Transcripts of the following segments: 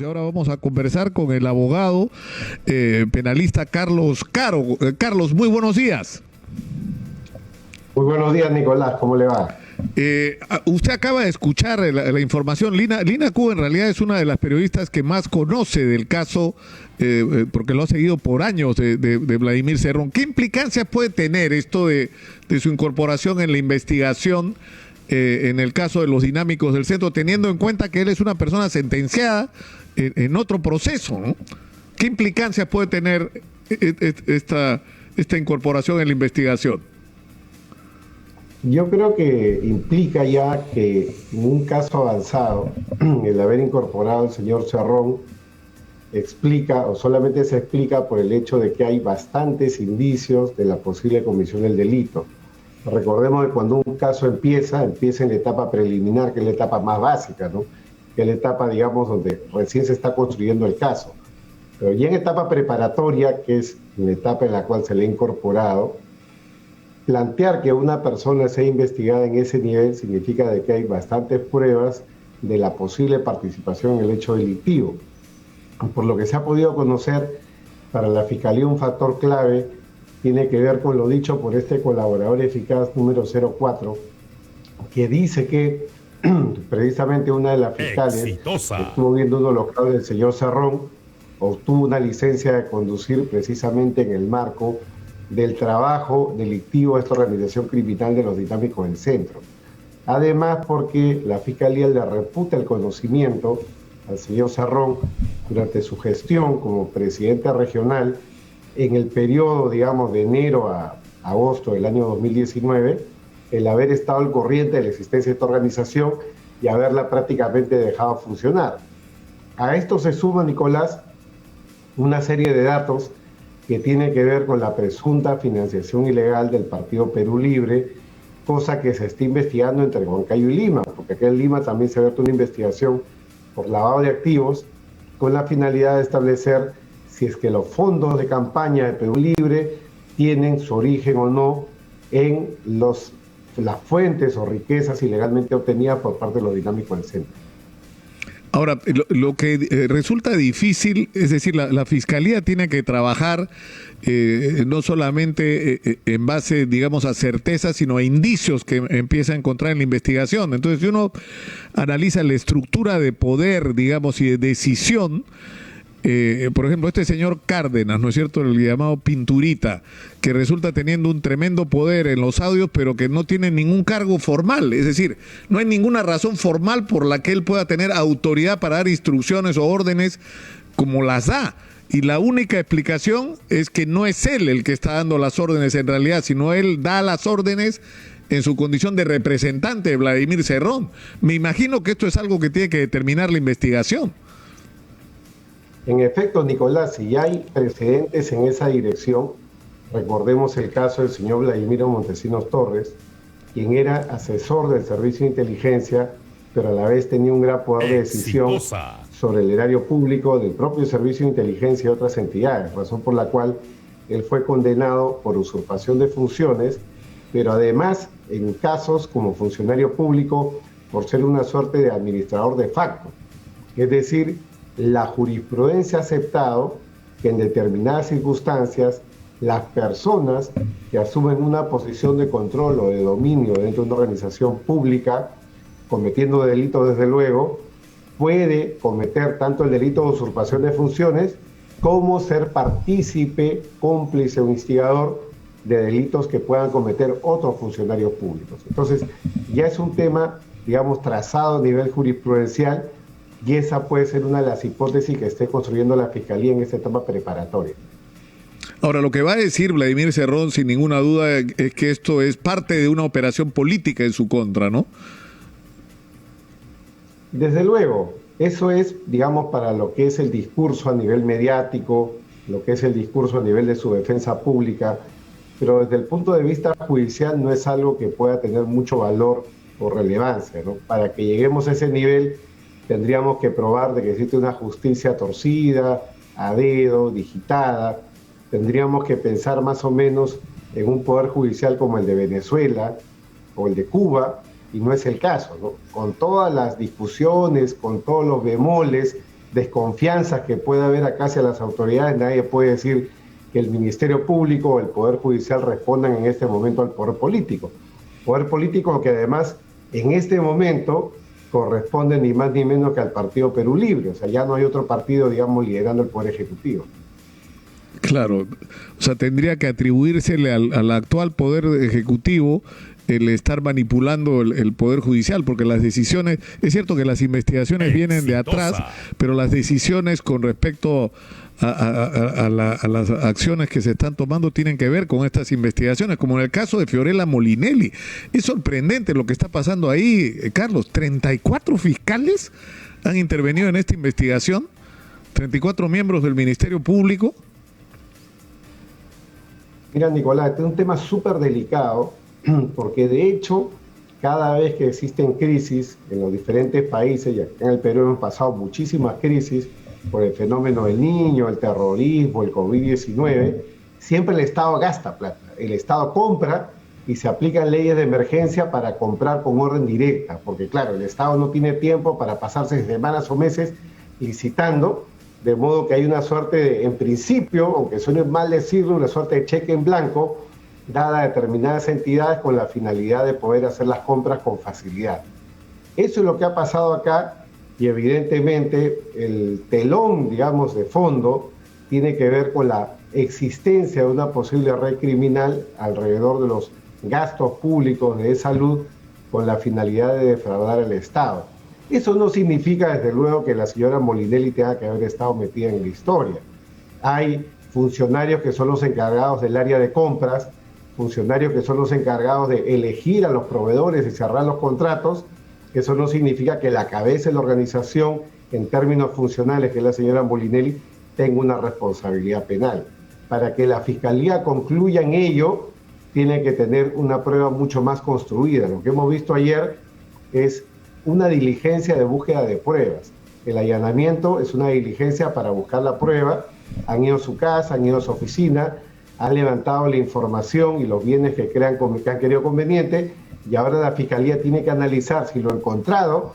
ahora vamos a conversar con el abogado penalista Carlos Caro. Carlos, muy buenos días. Muy buenos días, Nicolás, ¿cómo le va? Usted acaba de escuchar la información. Lina Cuba en realidad es una de las periodistas que más conoce del caso, porque lo ha seguido por años de Vladimir Cerrón. ¿Qué implicancias puede tener esto de su incorporación en la investigación en el caso de los dinámicos del centro, teniendo en cuenta que él es una persona sentenciada en otro proceso, ¿no? ¿Qué implicancias puede tener esta incorporación en la investigación? Yo creo que implica ya que en un caso avanzado, el haber incorporado al señor Cerrón explica, o solamente se explica por el hecho de que hay bastantes indicios de la posible comisión del delito. Recordemos que cuando un caso empieza en la etapa preliminar, que es la etapa más básica, ¿no? Que es la etapa, digamos, donde recién se está construyendo el caso. Pero ya en etapa preparatoria, que es la etapa en la cual se le ha incorporado, plantear que una persona sea investigada en ese nivel significa de que hay bastantes pruebas de la posible participación en el hecho delictivo. Por lo que se ha podido conocer, para la Fiscalía un factor clave tiene que ver con lo dicho por este colaborador eficaz número 04, que dice que precisamente una de las fiscales que estuvo viendo uno de los casos del señor Cerrón obtuvo una licencia de conducir precisamente en el marco del trabajo delictivo de esta organización criminal de los dinámicos del centro. Además, porque la Fiscalía le reputa el conocimiento al señor Cerrón durante su gestión como presidente regional en el periodo, digamos, de enero a agosto del año 2019, el haber estado al corriente de la existencia de esta organización y haberla prácticamente dejado funcionar. A esto se suma, Nicolás, una serie de datos que tiene que ver con la presunta financiación ilegal del Partido Perú Libre, cosa que se está investigando entre Huancayo y Lima, porque acá en Lima también se ha abierto una investigación por lavado de activos con la finalidad de establecer si es que los fondos de campaña de Perú Libre tienen su origen o no en las fuentes o riquezas ilegalmente obtenidas por parte de los dinámicos del centro. Ahora, lo que resulta difícil, es decir, la Fiscalía tiene que trabajar no solamente en base, digamos, a certezas, sino a indicios que empieza a encontrar en la investigación. Entonces, si uno analiza la estructura de poder, digamos, y de decisión, por ejemplo, este señor Cárdenas, ¿no es cierto?, el llamado Pinturita, que resulta teniendo un tremendo poder en los audios, pero que no tiene ningún cargo formal. Es decir, no hay ninguna razón formal por la que él pueda tener autoridad para dar instrucciones o órdenes como las da. Y la única explicación es que no es él el que está dando las órdenes en realidad, sino él da las órdenes en su condición de representante de Vladimir Cerrón. Me imagino que esto es algo que tiene que determinar la investigación. En efecto, Nicolás, si hay precedentes en esa dirección, recordemos el caso del señor Vladimiro Montesinos Torres, quien era asesor del Servicio de Inteligencia, pero a la vez tenía un gran poder de decisión sobre el erario público del propio Servicio de Inteligencia y otras entidades, razón por la cual él fue condenado por usurpación de funciones, pero además, en casos como funcionario público, por ser una suerte de administrador de facto. Es decir, la jurisprudencia ha aceptado que en determinadas circunstancias las personas que asumen una posición de control o de dominio dentro de una organización pública, cometiendo delitos desde luego, puede cometer tanto el delito de usurpación de funciones como ser partícipe, cómplice o instigador de delitos que puedan cometer otros funcionarios públicos. Entonces, ya es un tema, digamos, trazado a nivel jurisprudencial, y esa puede ser una de las hipótesis que esté construyendo la Fiscalía en esta etapa preparatoria. Ahora, lo que va a decir Vladimir Cerrón, sin ninguna duda, es que esto es parte de una operación política en su contra, ¿no? Desde luego, eso es, digamos, para lo que es el discurso a nivel mediático, lo que es el discurso a nivel de su defensa pública, pero desde el punto de vista judicial no es algo que pueda tener mucho valor o relevancia, ¿no? Para que lleguemos a ese nivel, tendríamos que probar de que existe una justicia torcida, a dedo, digitada. Tendríamos que pensar más o menos en un poder judicial como el de Venezuela o el de Cuba, y no es el caso, ¿no? Con todas las discusiones, con todos los bemoles desconfianzas que puede haber acá hacia las autoridades, nadie puede decir que el Ministerio Público o el Poder Judicial respondan en este momento al poder político. Poder político que además en este momento corresponde ni más ni menos que al Partido Perú Libre. O sea, ya no hay otro partido, digamos, liderando el Poder Ejecutivo. Claro, o sea, tendría que atribuírsele al actual Poder Ejecutivo el estar manipulando el Poder Judicial, porque las decisiones, es cierto que las investigaciones vienen de atrás, pero las decisiones con respecto a las acciones que se están tomando tienen que ver con estas investigaciones, como en el caso de Fiorella Molinelli. Es sorprendente lo que está pasando ahí, Carlos. 34 fiscales han intervenido en esta investigación, 34 miembros del Ministerio Público. Mira, Nicolás, este es un tema súper delicado, porque de hecho, cada vez que existen crisis en los diferentes países, y acá en el Perú hemos pasado muchísimas crisis por el fenómeno del Niño, el terrorismo, el COVID-19, siempre el Estado gasta plata. El Estado compra y se aplican leyes de emergencia para comprar con orden directa, porque claro, el Estado no tiene tiempo para pasarse semanas o meses licitando, de modo que hay una suerte de, en principio, aunque suene mal decirlo, una suerte de cheque en blanco dada a determinadas entidades con la finalidad de poder hacer las compras con facilidad. Eso es lo que ha pasado acá y evidentemente el telón, digamos, de fondo tiene que ver con la existencia de una posible red criminal alrededor de los gastos públicos de salud con la finalidad de defraudar al Estado. Eso no significa, desde luego, que la señora Molinelli tenga que haber estado metida en la historia. Hay funcionarios que son los encargados del área de compras, funcionarios que son los encargados de elegir a los proveedores y cerrar los contratos. Eso no significa que la cabeza de la organización, en términos funcionales, que es la señora Molinelli, tenga una responsabilidad penal. Para que la Fiscalía concluya en ello, tiene que tener una prueba mucho más construida. Lo que hemos visto ayer es una diligencia de búsqueda de pruebas. El allanamiento es una diligencia para buscar la prueba. Han ido a su casa, han ido a su oficina, han levantado la información y los bienes que han querido conveniente, y ahora la Fiscalía tiene que analizar si lo encontrado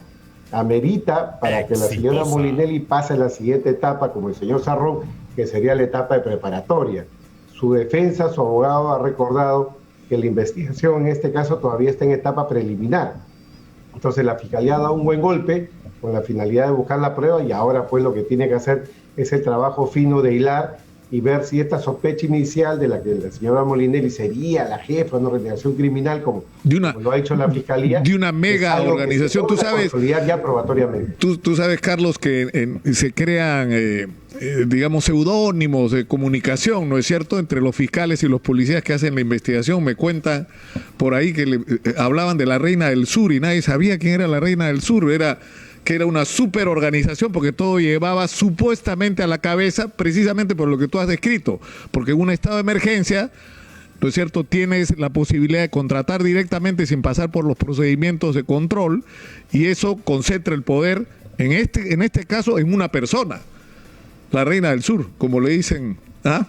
amerita para que la señora Molinelli pase a la siguiente etapa, como el señor Sarrón, que sería la etapa de preparatoria. Su defensa, su abogado ha recordado que la investigación en este caso todavía está en etapa preliminar. Entonces la Fiscalía ha dado un buen golpe con la finalidad de buscar la prueba, y ahora pues lo que tiene que hacer es el trabajo fino de hilar y ver si esta sospecha inicial de la que la señora Molinelli sería la jefa de una organización criminal, como lo ha hecho la Fiscalía. De una mega organización, tú sabes. Ya probatoriamente. Tú sabes, Carlos, que se crean, digamos, seudónimos de comunicación, ¿no es cierto?, entre los fiscales y los policías que hacen la investigación. Me cuentan por ahí que hablaban de la Reina del Sur y nadie sabía quién era la Reina del Sur. Que era una superorganización porque todo llevaba supuestamente a la cabeza, precisamente por lo que tú has descrito, porque en un estado de emergencia, ¿no es cierto?, tienes la posibilidad de contratar directamente sin pasar por los procedimientos de control, y eso concentra el poder, en este caso, en una persona, la Reina del Sur, como le dicen, ¿ah?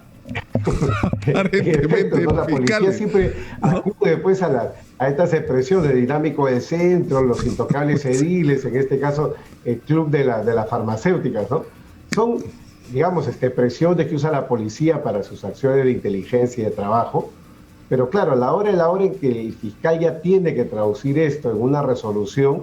Efecto, ¿no? La policía siempre acude después a estas expresiones, dinámico del centro, los intocables ediles, en este caso el club de las farmacéuticas, ¿no? Son, digamos, expresiones que usa la policía para sus acciones de inteligencia y de trabajo, pero claro, a la hora en que el fiscal ya tiene que traducir esto en una resolución,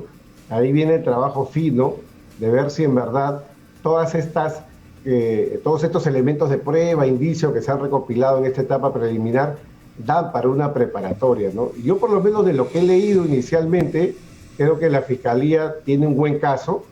ahí viene el trabajo fino de ver si en verdad todos estos elementos de prueba, indicios que se han recopilado en esta etapa preliminar, dan para una preparatoria, ¿no? Yo, por lo menos de lo que he leído inicialmente, creo que la Fiscalía tiene un buen caso.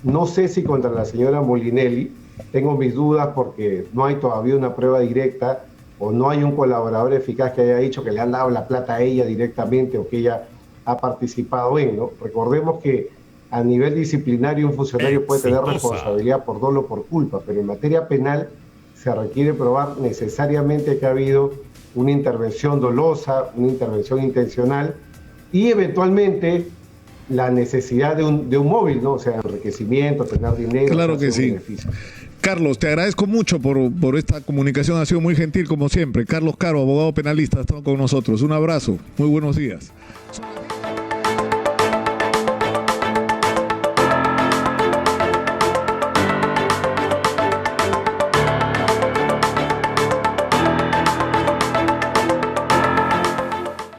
No sé si contra la señora Molinelli, tengo mis dudas porque no hay todavía una prueba directa, o no hay un colaborador eficaz que haya dicho que le han dado la plata a ella directamente o que ella ha participado en, ¿no? Recordemos que a nivel disciplinario un funcionario puede tener responsabilidad por dolo o por culpa, pero en materia penal se requiere probar necesariamente que ha habido una intervención dolosa, una intervención intencional y eventualmente la necesidad de un móvil, ¿no? O sea, enriquecimiento, tener dinero. Claro que sí. Beneficio. Carlos, te agradezco mucho por esta comunicación, ha sido muy gentil como siempre. Carlos Caro, abogado penalista, ha estado con nosotros. Un abrazo, muy buenos días.